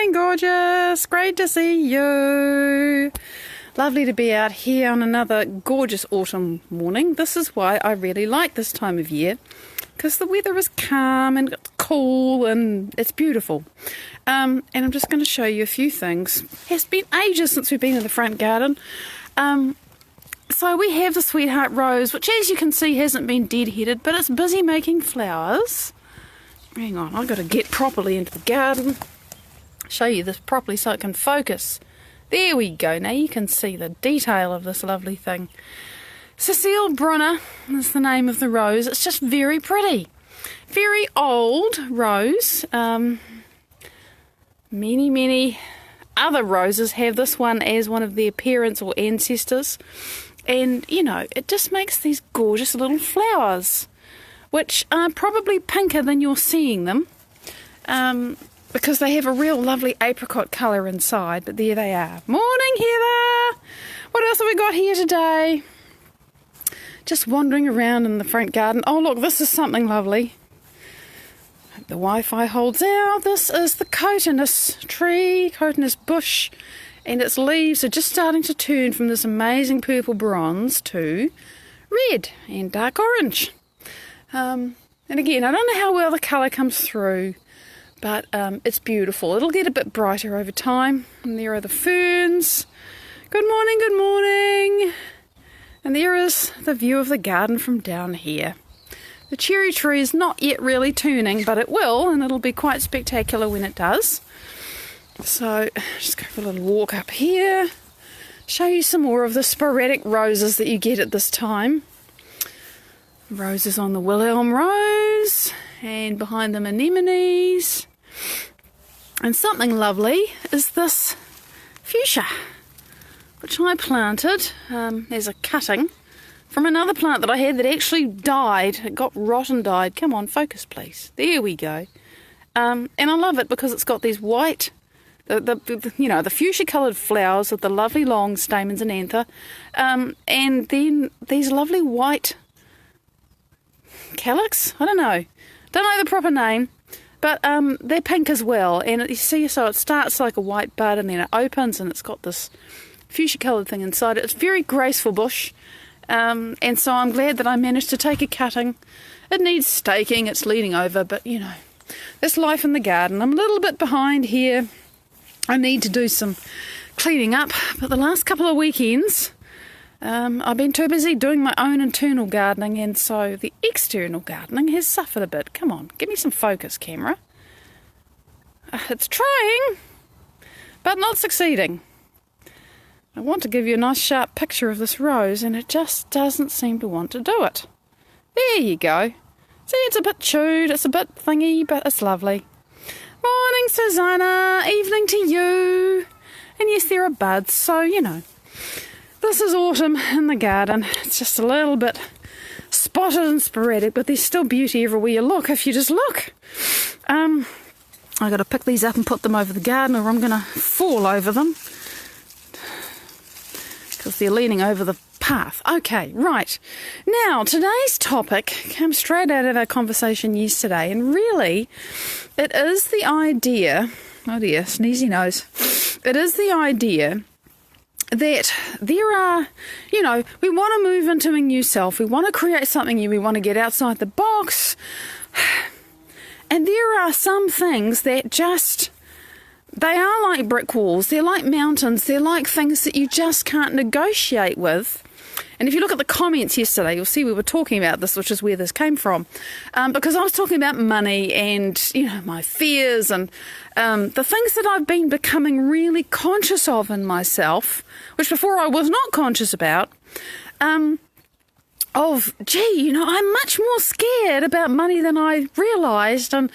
morning, gorgeous. Great to see you. Lovely to be out here on another gorgeous autumn morning. This is why I really like this time of year, because the weather is calm and cool and it's beautiful. And I'm just going to show you a few things. It's been ages since we've been in the front garden. So we have the Sweetheart Rose, which as you can see hasn't been deadheaded, but it's busy making flowers. Hang on, I've got to get properly into the garden. Show you this properly so it can focus. There we go. Now you can see the detail of this lovely thing. Cecile Brunner is the name of the rose. It's just very pretty. Very old rose. Many other roses have this one as one of their parents or ancestors. And, you know, it just makes these gorgeous little flowers, which are probably pinker than you're seeing them, because they have a real lovely apricot colour inside, but there they are. Morning, Heather! What else have we got here today? Just wandering around in the front garden. Oh, look, this is something lovely. The Wi-Fi holds out. This is the cotinus tree, cotinus bush, and its leaves are just starting to turn from this amazing purple bronze to red and dark orange. And again, I don't know how well the colour comes through, but it's beautiful. It'll get a bit brighter over time. And there are the ferns. Good morning, good morning. And there is the view of the garden from down here. The cherry tree is not yet really turning, but it will, and it'll be quite spectacular when it does. So, just go for a little walk up here. Show you some more of the sporadic roses that you get at this time. Roses on the Wilhelm rose, and behind them anemones. And something lovely is this fuchsia, which I planted as a cutting from another plant that I had that actually died. It got rotten, died. Come on, focus please. There we go. And I love it because it's got these white, the fuchsia coloured flowers with the lovely long stamens and anther, and then these lovely white calyx. I don't know the proper name, but they're pink as well. And you see, so it starts like a white bud and then it opens and it's got this fuchsia coloured thing inside it. It's a very graceful bush, and so I'm glad that I managed to take a cutting. It needs staking, it's leaning over, but you know, that's life in the garden. I'm a little bit behind here. I need to do some cleaning up, but the last couple of weekends I've been too busy doing my own internal gardening, and so the external gardening has suffered a bit. Come on, give me some focus, camera. It's trying, but not succeeding. I want to give you a nice sharp picture of this rose, and it just doesn't seem to want to do it. There you go. See, it's a bit chewed, it's a bit thingy, but it's lovely. Morning, Susanna. Evening to you. And yes, there are buds, so, you know, this is autumn in the garden. It's just a little bit spotted and sporadic, but there's still beauty everywhere you look if you just look. I've got to pick these up and put them over the garden, or I'm going to fall over them, because they're leaning over the path. Okay, right. Now, today's topic comes straight out of our conversation yesterday, and really, it is the idea, oh dear, sneezy nose. It is the idea that there are, you know, we want to move into a new self, we want to create something new, we want to get outside the box, and there are some things that just, they are like brick walls, they're like mountains, they're like things that you just can't negotiate with. And if you look at the comments yesterday, you'll see we were talking about this, which is where this came from. Because I was talking about money and, you know, my fears and the things that I've been becoming really conscious of in myself, which before I was not conscious about, you know, I'm much more scared about money than I realised, and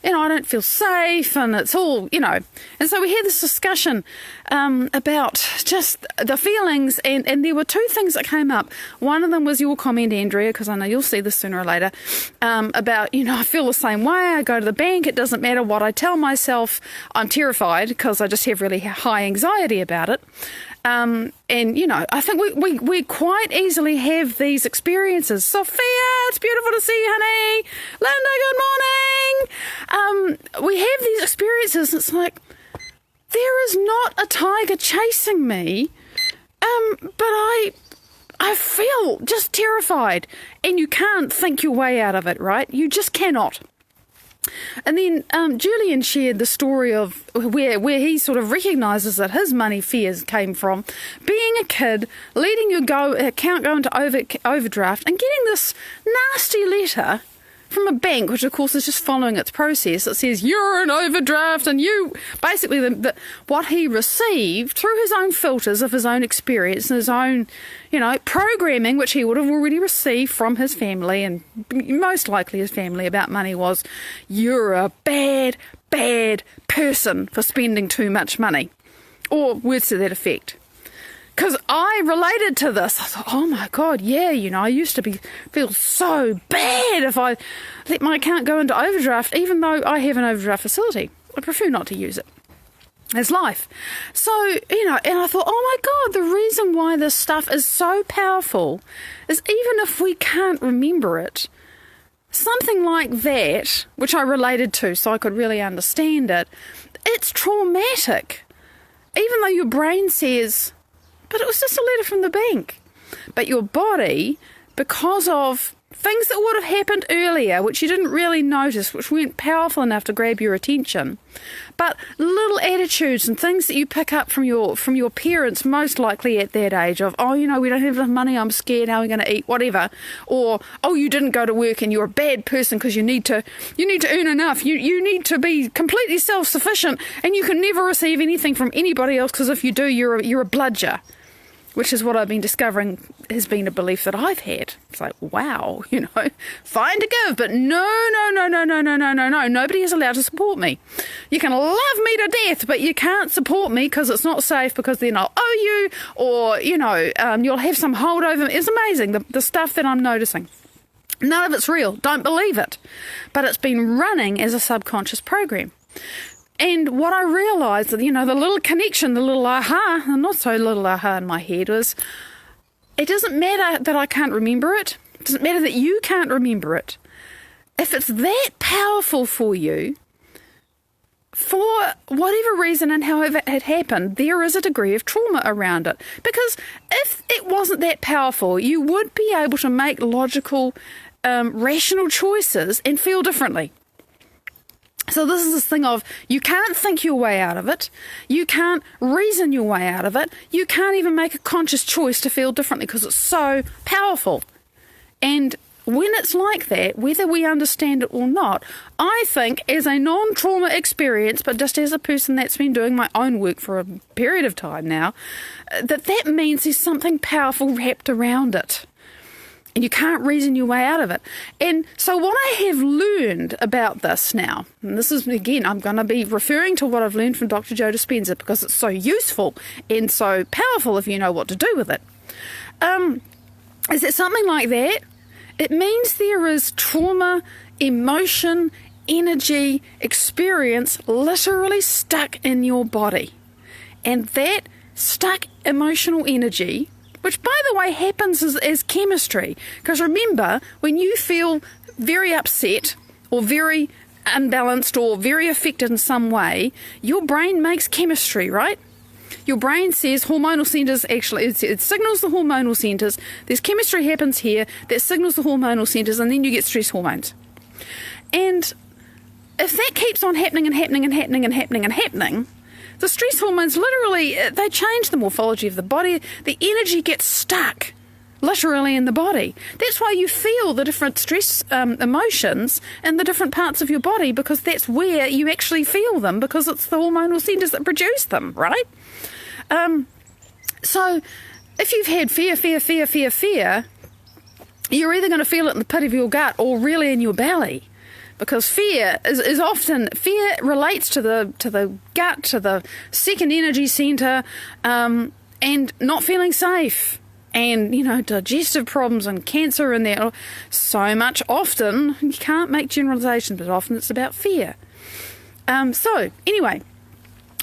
you know, I don't feel safe, and it's all, you know. And so we had this discussion about just the feelings, and there were two things that came up. One of them was your comment, Andrea, because I know you'll see this sooner or later, about, you know, I feel the same way. I go to the bank, it doesn't matter what I tell myself. I'm terrified because I just have really high anxiety about it. And, you know, I think we quite easily have these experiences. Sophia, it's beautiful to see you, honey. Linda, good morning. We have these experiences. It's like, there is not a tiger chasing me, but I feel just terrified. And you can't think your way out of it, right? You just cannot. And then Julian shared the story of where he sort of recognises that his money fears came from being a kid, letting your account go into overdraft and getting this nasty letter from a bank, which of course is just following its process. It says you're in overdraft, and you basically what he received through his own filters of his own experience and his own, programming, which he would have already received from his family and most likely his family about money, was you're a bad person for spending too much money, or words to that effect. Because I related to this. I thought, oh my God, yeah, I used to feel so bad if I let my account go into overdraft, even though I have an overdraft facility. I prefer not to use it. It's life. So, and I thought, oh my God, the reason why this stuff is so powerful is even if we can't remember it, something like that, which I related to so I could really understand it, it's traumatic. Even though your brain says, but it was just a letter from the bank. But your body, because of things that would have happened earlier, which you didn't really notice, which weren't powerful enough to grab your attention, but little attitudes and things that you pick up from your parents, most likely at that age, of, we don't have enough money, I'm scared, how are we going to eat, whatever, or, you didn't go to work and you're a bad person because you need to earn enough, you need to be completely self-sufficient, and you can never receive anything from anybody else, because if you do, you're a bludger. Which is what I've been discovering has been a belief that I've had. It's like, wow, fine to give, but no, nobody is allowed to support me. You can love me to death, but you can't support me because it's not safe, because then I'll owe you, or, you'll have some hold over me. It's amazing, the stuff that I'm noticing. None of it's real. Don't believe it. But it's been running as a subconscious program. And what I realised, the little connection, the little aha, and not so little aha in my head, was it doesn't matter that I can't remember it. It doesn't matter that you can't remember it. If it's that powerful for you, for whatever reason and however it happened, there is a degree of trauma around it. Because if it wasn't that powerful, you would be able to make logical, rational choices and feel differently. So this is this thing of you can't think your way out of it, you can't reason your way out of it, you can't even make a conscious choice to feel differently because it's so powerful. And when it's like that, whether we understand it or not, I think as a non-trauma experience, but just as a person that's been doing my own work for a period of time now, that means there's something powerful wrapped around it. And you can't reason your way out of it. And so what I have learned about this now, and this is, again, I'm going to be referring to what I've learned from Dr. Joe Dispenza because it's so useful and so powerful if you know what to do with it, is that something like that, it means there is trauma, emotion, energy, experience literally stuck in your body. And that stuck emotional energy, which, by the way, happens as chemistry. Because remember, when you feel very upset or very unbalanced or very affected in some way, your brain makes chemistry, right? Your brain says hormonal centres, actually, it signals the hormonal centres. There's chemistry happens here that signals the hormonal centres, and then you get stress hormones. And if that keeps on happening and happening and happening and happening and happening, the stress hormones literally, they change the morphology of the body. The energy gets stuck literally in the body. That's why you feel the different stress emotions in the different parts of your body, because that's where you actually feel them, because it's the hormonal centres that produce them, right? So if you've had fear, you're either going to feel it in the pit of your gut or really in your belly. Because fear is often, fear relates to the gut, to the second energy centre, and not feeling safe, and, digestive problems and cancer in there. So much often, you can't make generalisations, but often it's about fear. So, anyway,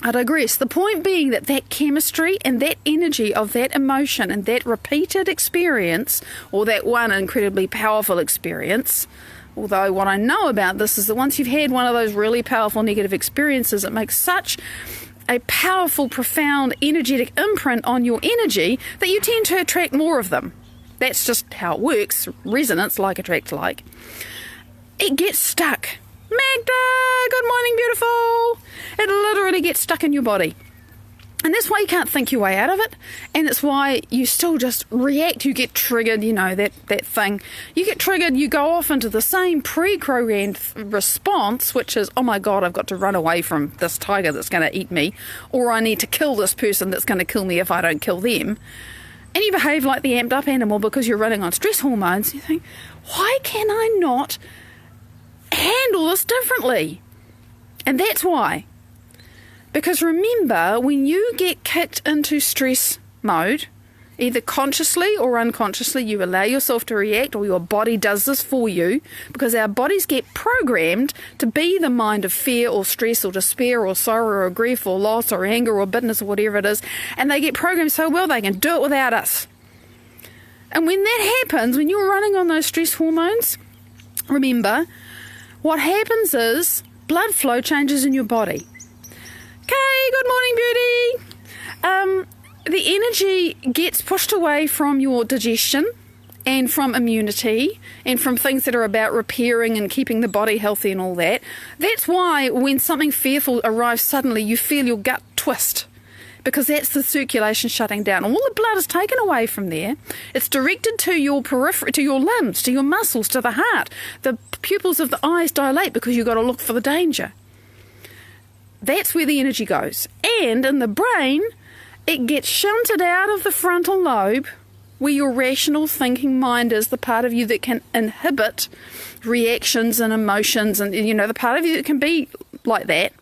I digress. The point being that chemistry and that energy of that emotion and that repeated experience, or that one incredibly powerful experience, although what I know about this is that once you've had one of those really powerful negative experiences, it makes such a powerful, profound, energetic imprint on your energy that you tend to attract more of them. That's just how it works. Resonance, like attracts like. It gets stuck. Magda, good morning, beautiful. It literally gets stuck in your body. And that's why you can't think your way out of it. And it's why you still just react. You get triggered, that thing. You get triggered, you go off into the same pre-programmed response, which is, oh my God, I've got to run away from this tiger that's going to eat me. Or I need to kill this person that's going to kill me if I don't kill them. And you behave like the amped up animal because you're running on stress hormones. You think, why can I not handle this differently? And that's why. Because remember, when you get kicked into stress mode, either consciously or unconsciously, you allow yourself to react, or your body does this for you, because our bodies get programmed to be the mind of fear or stress or despair or sorrow or grief or loss or anger or bitterness or whatever it is, and they get programmed so well they can do it without us. And when that happens, when you're running on those stress hormones, remember, what happens is blood flow changes in your body. Okay, good morning, beauty. The energy gets pushed away from your digestion and from immunity and from things that are about repairing and keeping the body healthy and all that. That's why when something fearful arrives suddenly, you feel your gut twist, because that's the circulation shutting down. All the blood is taken away from there. It's directed to your periphery, to your limbs, to your muscles, to the heart. The pupils of the eyes dilate because you've got to look for the danger. That's where the energy goes. And in the brain, it gets shunted out of the frontal lobe, where your rational thinking mind is, the part of you that can inhibit reactions and emotions, and the part of you that can be like that.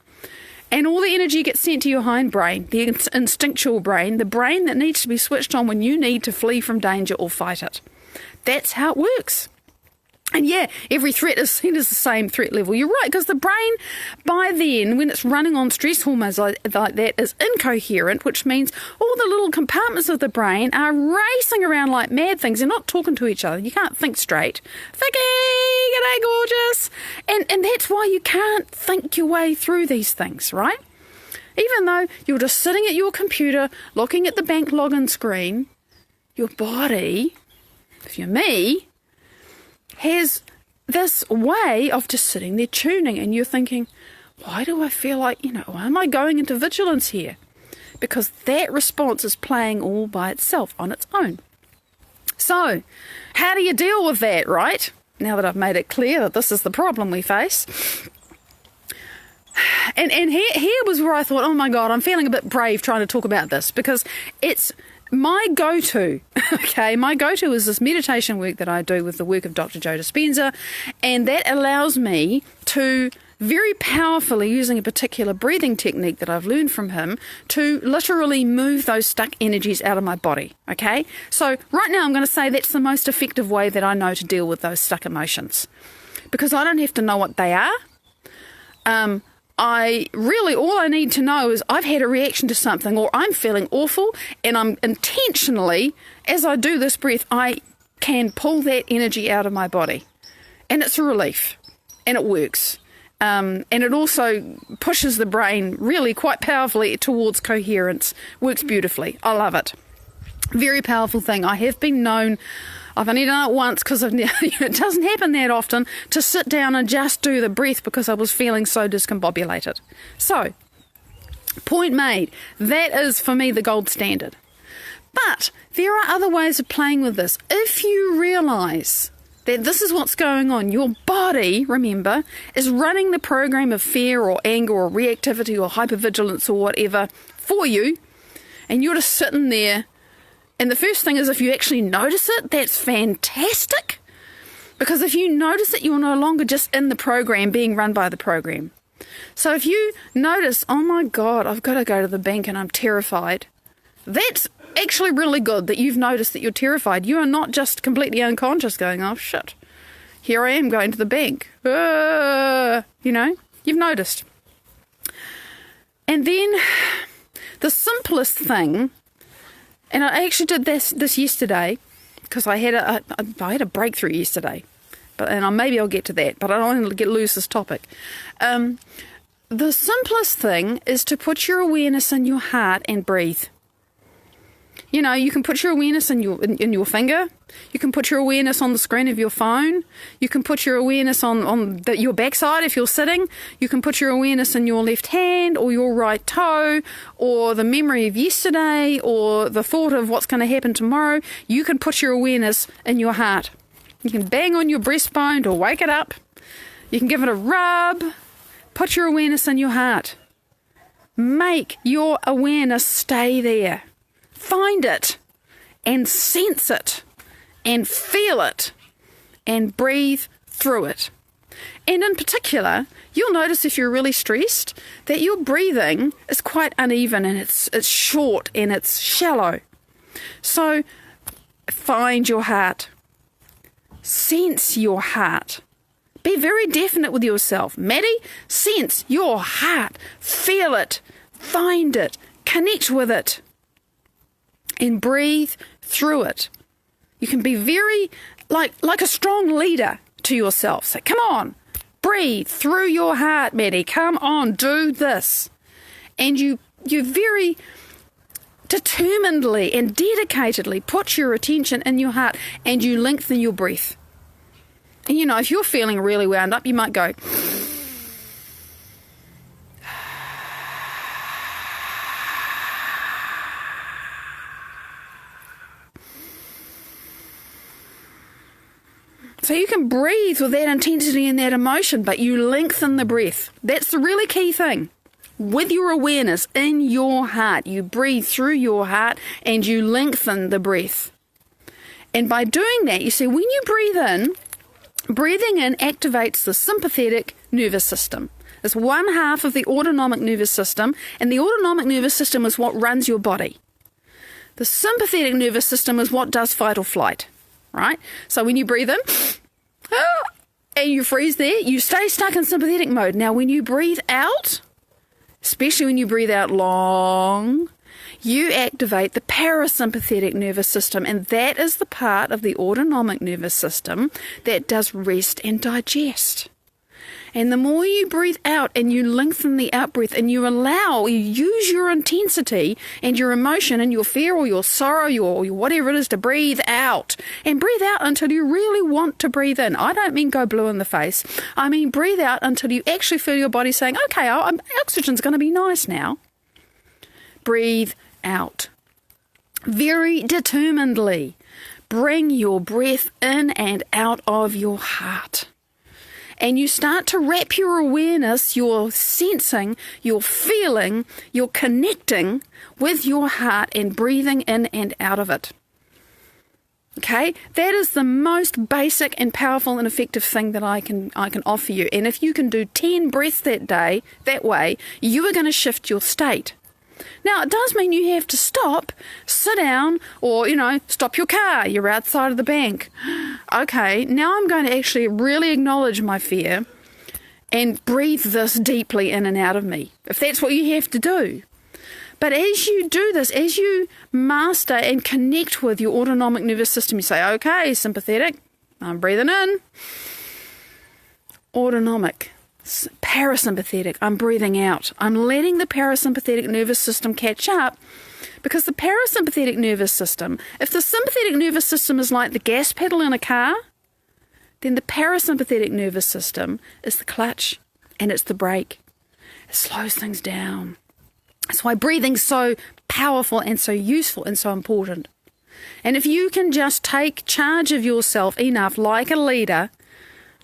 And all the energy gets sent to your hindbrain, the instinctual brain, the brain that needs to be switched on when you need to flee from danger or fight it. That's how it works. And yeah, every threat is seen as the same threat level. You're right, because the brain, by then, when it's running on stress hormones like that, is incoherent, which means all the little compartments of the brain are racing around like mad things. They're not talking to each other. You can't think straight. Vicky, g'day, gorgeous. And that's why you can't think your way through these things, right? Even though you're just sitting at your computer, looking at the bank login screen, your body, if you're me, has this way of just sitting there tuning, and you're thinking, why do I feel like, why am I going into vigilance here? Because that response is playing all by itself on its own. So, how do you deal with that, right? Now that I've made it clear that this is the problem we face. And here was where I thought, oh my God, I'm feeling a bit brave trying to talk about this, because it's my go-to, okay, my go-to is this meditation work that I do with the work of Dr. Joe Dispenza, and that allows me to very powerfully, using a particular breathing technique that I've learned from him, to literally move those stuck energies out of my body, okay? So right now I'm going to say that's the most effective way that I know to deal with those stuck emotions, because I don't have to know what they are. All I need to know is I've had a reaction to something, or I'm feeling awful, and I'm intentionally, as I do this breath, I can pull that energy out of my body. And it's a relief, and it works. And it also pushes the brain really quite powerfully towards coherence. Works beautifully. I love it. Very powerful thing. I have been known, I've only done it once because it doesn't happen that often, to sit down and just do the breath because I was feeling so discombobulated. So, point made. That is, for me, the gold standard. But there are other ways of playing with this. If you realise that this is what's going on, your body, remember, is running the program of fear or anger or reactivity or hypervigilance or whatever for you, and you're just sitting there. And the first thing is, if you actually notice it, that's fantastic. Because if you notice it, you're no longer just in the program being run by the program. So if you notice, oh my God, I've got to go to the bank and I'm terrified, that's actually really good that you've noticed that you're terrified. You are not just completely unconscious going, oh shit, here I am going to the bank. You've noticed. And then the simplest thing, and I actually did this yesterday because I had a breakthrough yesterday, and maybe I'll get to that, but I don't want to lose this topic. the simplest thing is to put your awareness in your heart and breathe. You know, you can put your awareness in your finger. You can put your awareness on the screen of your phone. You can put your awareness on your backside if you're sitting. You can put your awareness in your left hand or your right toe or the memory of yesterday or the thought of what's going to happen tomorrow. You can put your awareness in your heart. You can bang on your breastbone to wake it up. You can give it a rub. Put your awareness in your heart. Make your awareness stay there. Find it and sense it and feel it and breathe through it. And in particular, you'll notice if you're really stressed that your breathing is quite uneven and it's short and it's shallow. So find your heart. Sense your heart. Be very definite with yourself. Maddie, sense your heart. Feel it. Find it. Connect with it. And breathe through it. You can be very, like a strong leader to yourself. Say, come on, breathe through your heart, Maddie. Come on, do this. And you very determinedly and dedicatedly put your attention in your heart and you lengthen your breath. And you know, if you're feeling really wound up, you might go... So you can breathe with that intensity and that emotion, but you lengthen the breath. That's the really key thing. With your awareness in your heart, you breathe through your heart and you lengthen the breath. And by doing that, you see, when you breathe in, breathing in activates the sympathetic nervous system. It's one half of the autonomic nervous system, and the autonomic nervous system is what runs your body. The sympathetic nervous system is what does fight or flight. Right? So when you breathe in, and you freeze there, you stay stuck in sympathetic mode. Now when you breathe out, especially when you breathe out long, you activate the parasympathetic nervous system, and that is the part of the autonomic nervous system that does rest and digest. And the more you breathe out and you lengthen the out-breath and you use your intensity and your emotion and your fear or your sorrow or whatever it is to breathe out. And breathe out until you really want to breathe in. I don't mean go blue in the face. I mean breathe out until you actually feel your body saying, okay, oxygen's going to be nice now. Breathe out. Very determinedly bring your breath in and out of your heart. And you start to wrap your awareness, your sensing, your feeling, your connecting with your heart and breathing in and out of it. Okay? That is the most basic and powerful and effective thing that I can offer you. And if you can do 10 breaths that way, you are going to shift your state. Now, it does mean you have to stop, sit down, or, stop your car. You're outside of the bank. Okay, now I'm going to actually really acknowledge my fear and breathe this deeply in and out of me, if that's what you have to do. But as you do this, as you master and connect with your autonomic nervous system, you say, okay, sympathetic, I'm breathing in. Autonomic. Parasympathetic, I'm breathing out. I'm letting the parasympathetic nervous system catch up, because the parasympathetic nervous system, if the sympathetic nervous system is like the gas pedal in a car, then the parasympathetic nervous system is the clutch and it's the brake. It slows things down. That's why breathing's so powerful and so useful and so important. And if you can just take charge of yourself enough, like a leader,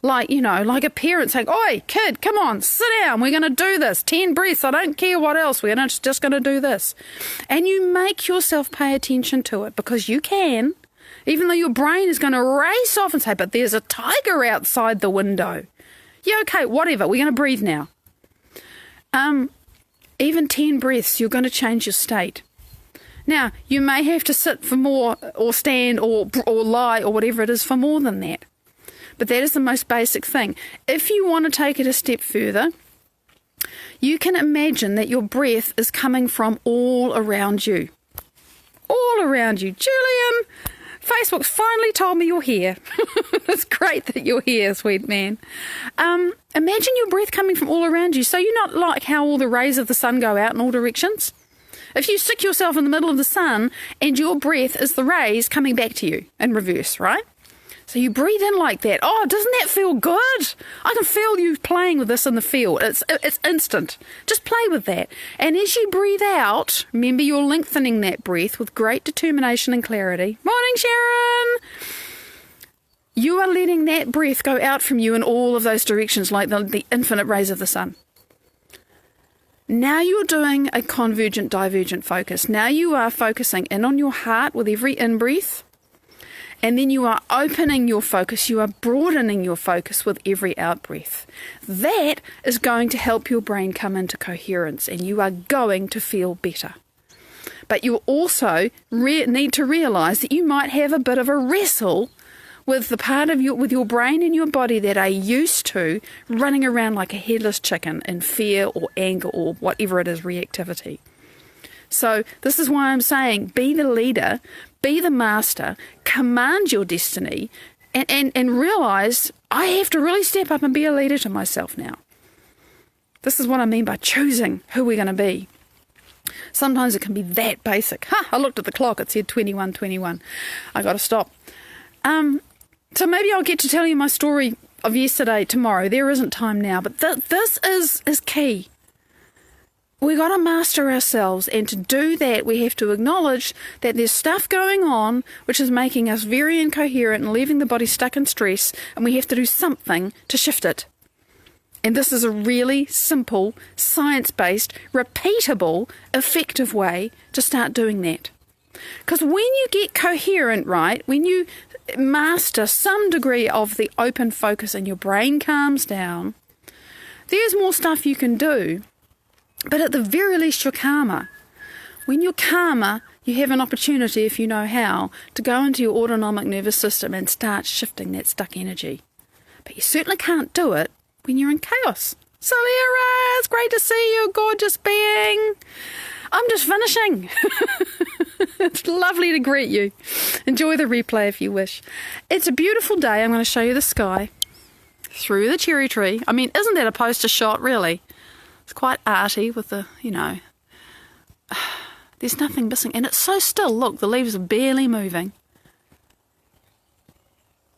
like a parent saying, oi, kid, come on, sit down, we're going to do this, 10 breaths, I don't care what else, we're just going to do this. And you make yourself pay attention to it, because you can, even though your brain is going to race off and say, but there's a tiger outside the window. Yeah, okay, whatever, we're going to breathe now. Even 10 breaths, you're going to change your state. Now, you may have to sit for more, or stand, or lie, or whatever it is for more than that. But that is the most basic thing. If you want to take it a step further, you can imagine that your breath is coming from all around you. All around you. Julian, Facebook's finally told me you're here. It's great that you're here, sweet man. Imagine your breath coming from all around you. So you're not like how all the rays of the sun go out in all directions. If you stick yourself in the middle of the sun and your breath is the rays coming back to you in reverse, right? So you breathe in like that. Oh, doesn't that feel good? I can feel you playing with this in the field. It's instant. Just play with that. And as you breathe out, remember you're lengthening that breath with great determination and clarity. Morning, Sharon! You are letting that breath go out from you in all of those directions like the infinite rays of the sun. Now you're doing a convergent divergent focus. Now you are focusing in on your heart with every in-breath. And then you are opening your focus, you are broadening your focus with every out-breath. That is going to help your brain come into coherence and you are going to feel better. But you also need to realise that you might have a bit of a wrestle with the part of with your brain and your body that are used to running around like a headless chicken in fear or anger or whatever it is, reactivity. So this is why I'm saying be the leader, be the master, command your destiny, and realise I have to really step up and be a leader to myself now. This is what I mean by choosing who we're going to be. Sometimes it can be that basic. I looked at the clock, it said 21:21. I got to stop. So maybe I'll get to tell you my story of yesterday tomorrow. There isn't time now, but this is key. We got to master ourselves, and to do that we have to acknowledge that there's stuff going on which is making us very incoherent and leaving the body stuck in stress, and we have to do something to shift it. And this is a really simple, science-based, repeatable, effective way to start doing that. Because when you get coherent, right, when you master some degree of the open focus and your brain calms down, there's more stuff you can do. But at the very least, you're calmer. When you're calmer, you have an opportunity, if you know how, to go into your autonomic nervous system and start shifting that stuck energy. But you certainly can't do it when you're in chaos. Salira, it's great to see you, gorgeous being. I'm just finishing. It's lovely to greet you. Enjoy the replay if you wish. It's a beautiful day. I'm going to show you the sky through the cherry tree. I mean, isn't that a poster shot, really? It's quite arty with the, there's nothing missing. And it's so still. Look, the leaves are barely moving.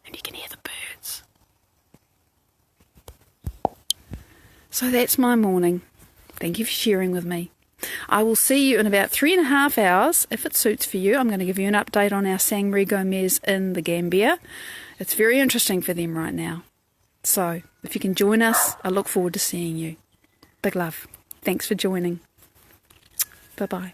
And you can hear the birds. So that's my morning. Thank you for sharing with me. I will see you in about 3.5 hours, if it suits for you. I'm going to give you an update on our Sangre Gomez in the Gambia. It's very interesting for them right now. So, if you can join us, I look forward to seeing you. Big love. Thanks for joining. Bye-bye.